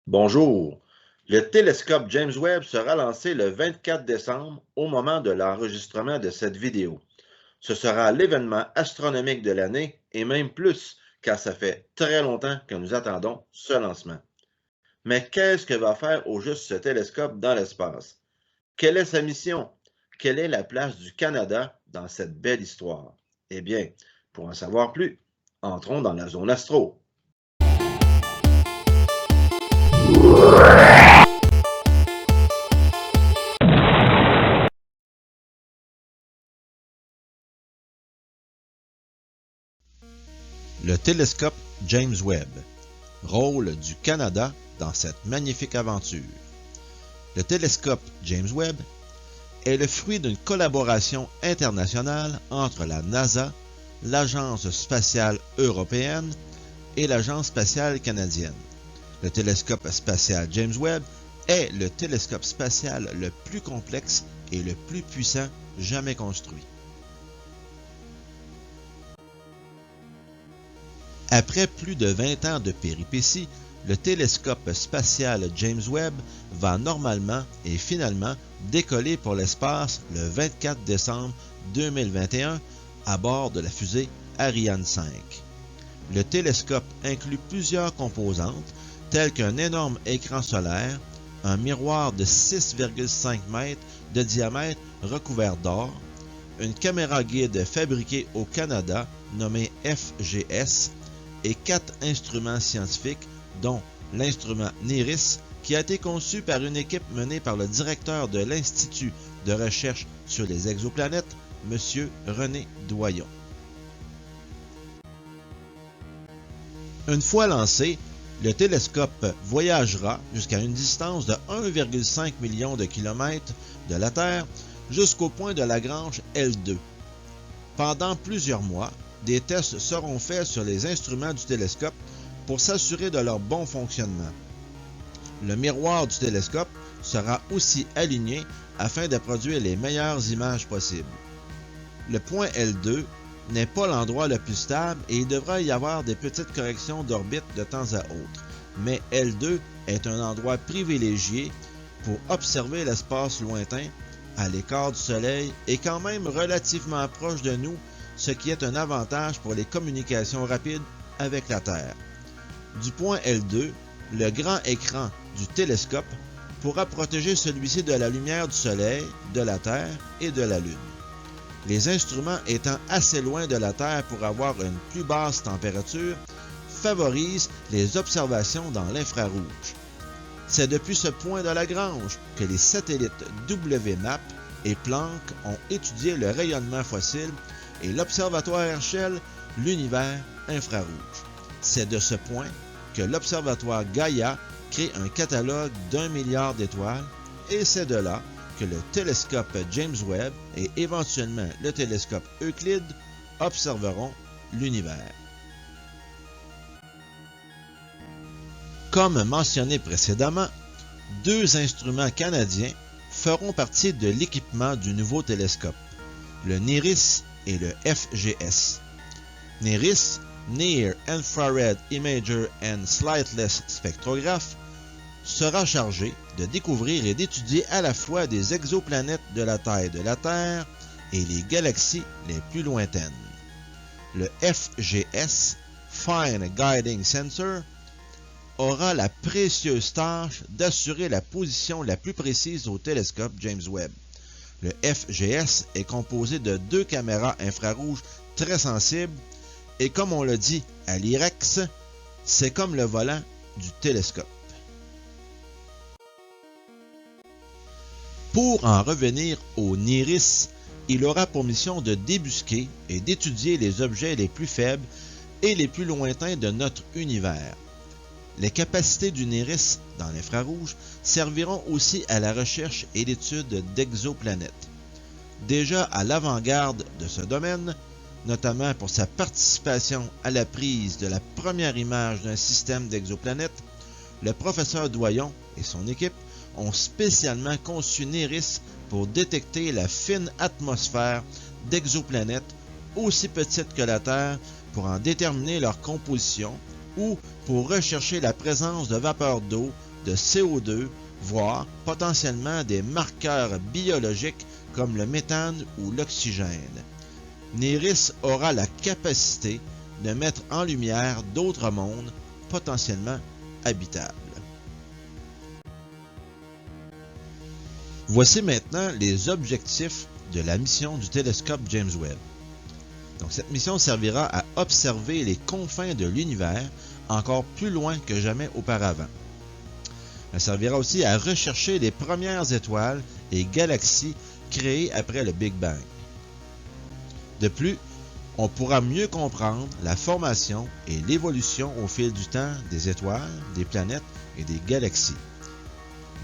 Bonjour. Le télescope James Webb sera lancé le 24 décembre au moment de l'enregistrement de cette vidéo. Ce sera l'événement astronomique de l'année et même plus, car ça fait très longtemps que nous attendons ce lancement. Mais qu'est-ce que va faire au juste ce télescope dans l'espace? Quelle est sa mission? Quelle est la place du Canada dans cette belle histoire? Eh bien, pour en savoir plus, entrons dans la zone astro. Le télescope James Webb. Rôle du Canada dans cette magnifique aventure. Le télescope James Webb est le fruit d'une collaboration internationale entre la NASA, l'Agence spatiale européenne et l'Agence spatiale canadienne. Le télescope spatial James Webb est le télescope spatial le plus complexe et le plus puissant jamais construit. Après plus de 20 ans de péripéties, le télescope spatial James Webb va normalement et finalement décoller pour l'espace le 24 décembre 2021 à bord de la fusée Ariane 5. Le télescope inclut plusieurs composantes telles qu'un énorme écran solaire, un miroir de 6,5 mètres de diamètre recouvert d'or, une caméra guide fabriquée au Canada nommée FGS, et 4 instruments scientifiques, dont l'instrument NIRISS, qui a été conçu par une équipe menée par le directeur de l'Institut de recherche sur les exoplanètes, M. René Doyon. Une fois lancé, le télescope voyagera jusqu'à une distance de 1,5 million de kilomètres de la Terre jusqu'au point de Lagrange L2. Pendant plusieurs mois, des tests seront faits sur les instruments du télescope pour s'assurer de leur bon fonctionnement. Le miroir du télescope sera aussi aligné afin de produire les meilleures images possibles. Le point L2 n'est pas l'endroit le plus stable et il devra y avoir des petites corrections d'orbite de temps à autre, mais L2 est un endroit privilégié pour observer l'espace lointain, à l'écart du Soleil et quand même relativement proche de nous, ce qui est un avantage pour les communications rapides avec la Terre. Du point L2, le grand écran du télescope pourra protéger celui-ci de la lumière du Soleil, de la Terre et de la Lune. Les instruments étant assez loin de la Terre pour avoir une plus basse température, favorisent les observations dans l'infrarouge. C'est depuis ce point de Lagrange que les satellites WMAP et Planck ont étudié le rayonnement fossile et l'observatoire Herschel, l'univers infrarouge. C'est de ce point que l'observatoire Gaia crée un catalogue d'1 milliard d'étoiles et c'est de là que le télescope James Webb et éventuellement le télescope Euclide observeront l'univers. Comme mentionné précédemment, 2 instruments canadiens feront partie de l'équipement du nouveau télescope, le NIRISS et le FGS. NIRISS, Near Infrared Imager and Slitless Spectrograph, sera chargé de découvrir et d'étudier à la fois des exoplanètes de la taille de la Terre et les galaxies les plus lointaines. Le FGS, Fine Guiding Sensor, aura la précieuse tâche d'assurer la position la plus précise au télescope James Webb. Le FGS est composé de 2 caméras infrarouges très sensibles et comme on le dit à l'IREX, c'est comme le volant du télescope. Pour en revenir au NIRISS, il aura pour mission de débusquer et d'étudier les objets les plus faibles et les plus lointains de notre univers. Les capacités du NIRISS dans l'infrarouge serviront aussi à la recherche et l'étude d'exoplanètes. Déjà à l'avant-garde de ce domaine, notamment pour sa participation à la prise de la première image d'un système d'exoplanètes, le professeur Doyon et son équipe ont spécialement conçu NIRISS pour détecter la fine atmosphère d'exoplanètes aussi petites que la Terre pour en déterminer leur composition ou pour rechercher la présence de vapeur d'eau de CO2, voire potentiellement des marqueurs biologiques comme le méthane ou l'oxygène. NIRISS aura la capacité de mettre en lumière d'autres mondes potentiellement habitables. Voici maintenant les objectifs de la mission du télescope James Webb. Donc, cette mission servira à observer les confins de l'univers encore plus loin que jamais auparavant. Elle servira aussi à rechercher les premières étoiles et galaxies créées après le Big Bang. De plus, on pourra mieux comprendre la formation et l'évolution au fil du temps des étoiles, des planètes et des galaxies.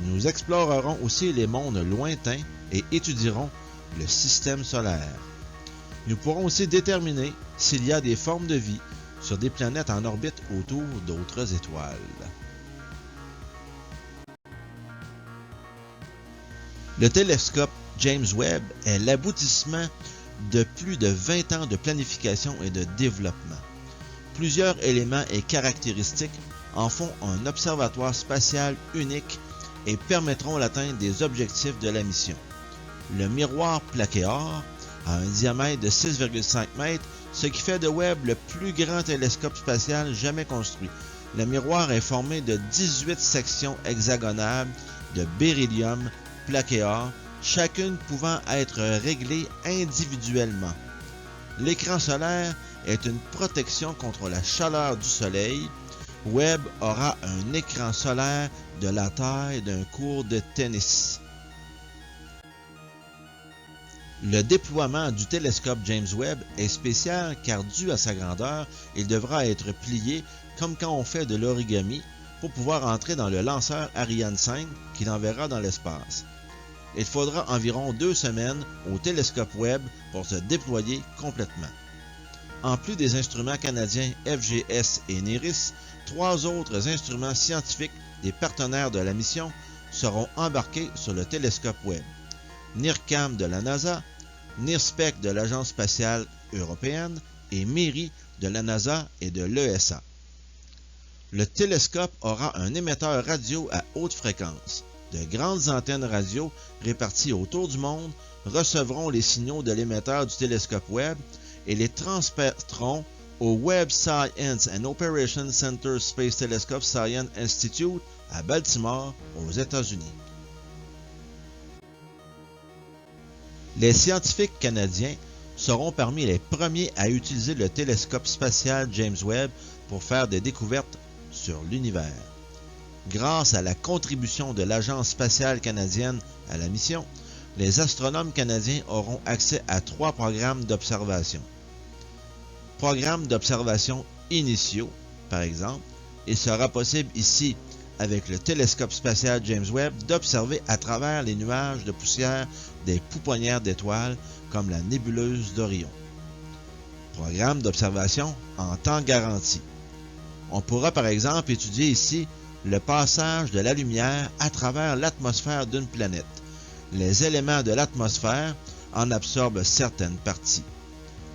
Nous explorerons aussi les mondes lointains et étudierons le système solaire. Nous pourrons aussi déterminer s'il y a des formes de vie sur des planètes en orbite autour d'autres étoiles. Le télescope James Webb est l'aboutissement de plus de 20 ans de planification et de développement. Plusieurs éléments et caractéristiques en font un observatoire spatial unique et permettront l'atteinte des objectifs de la mission. Le miroir plaqué or a un diamètre de 6,5 mètres, ce qui fait de Webb le plus grand télescope spatial jamais construit. Le miroir est formé de 18 sections hexagonales de beryllium plaqué or, chacune pouvant être réglée individuellement. L'écran solaire est une protection contre la chaleur du soleil. Webb aura un écran solaire de la taille d'un court de tennis. Le déploiement du télescope James Webb est spécial car dû à sa grandeur, il devra être plié comme quand on fait de l'origami pour pouvoir entrer dans le lanceur Ariane 5 qui l'enverra dans l'espace. Il faudra environ 2 semaines au télescope Webb pour se déployer complètement. En plus des instruments canadiens FGS et NIRISS, 3 autres instruments scientifiques des partenaires de la mission seront embarqués sur le télescope Webb. NIRCam de la NASA, NIRSPEC de l'Agence spatiale européenne et MIRI de la NASA et de l'ESA. Le télescope aura un émetteur radio à haute fréquence. De grandes antennes radio réparties autour du monde recevront les signaux de l'émetteur du télescope Webb et les transmettront au Webb Science and Operations Center Space Telescope Science Institute à Baltimore, aux États-Unis. Les scientifiques canadiens seront parmi les premiers à utiliser le télescope spatial James Webb pour faire des découvertes sur l'univers. Grâce à la contribution de l'Agence spatiale canadienne à la mission, les astronomes canadiens auront accès à 3 programmes d'observation. Programmes d'observation initiaux, par exemple, il sera possible ici, avec le télescope spatial James Webb, d'observer à travers les nuages de poussière des pouponnières d'étoiles comme la nébuleuse d'Orion. Programme d'observation en temps garanti. On pourra par exemple étudier ici le passage de la lumière à travers l'atmosphère d'une planète. Les éléments de l'atmosphère en absorbent certaines parties.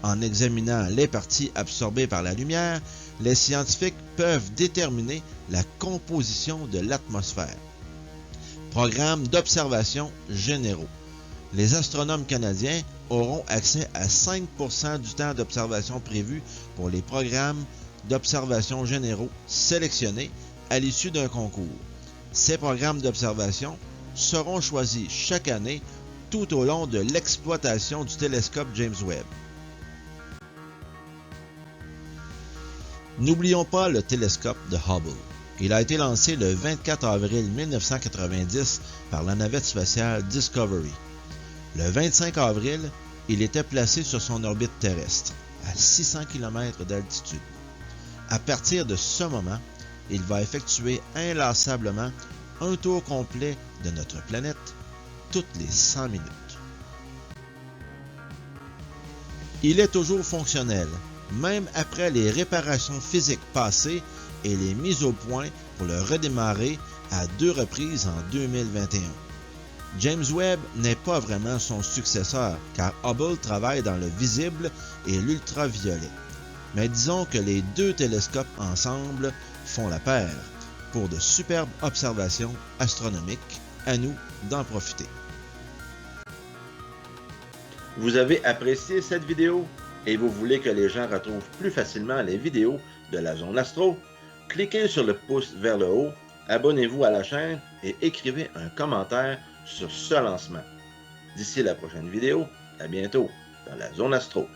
En examinant les parties absorbées par la lumière, les scientifiques peuvent déterminer la composition de l'atmosphère. Programme d'observation généraux. Les astronomes canadiens auront accès à 5% du temps d'observation prévu pour les programmes d'observation généraux sélectionnés à l'issue d'un concours. Ces programmes d'observation seront choisis chaque année tout au long de l'exploitation du télescope James Webb. N'oublions pas le télescope de Hubble. Il a été lancé le 24 avril 1990 par la navette spatiale Discovery. Le 25 avril, il était placé sur son orbite terrestre, à 600 km d'altitude. À partir de ce moment, il va effectuer inlassablement un tour complet de notre planète toutes les 100 minutes. Il est toujours fonctionnel, même après les réparations physiques passées et les mises au point pour le redémarrer à 2 reprises en 2021. James Webb n'est pas vraiment son successeur, car Hubble travaille dans le visible et l'ultraviolet. Mais disons que les 2 télescopes ensemble font la paire. pour de superbes observations astronomiques. À nous d'en profiter. Vous avez apprécié cette vidéo et vous voulez que les gens retrouvent plus facilement les vidéos de la Zone Astro? Cliquez sur le pouce vers le haut, abonnez-vous à la chaîne et écrivez un commentaire sur ce lancement. D'ici la prochaine vidéo, à bientôt dans la Zone Astro.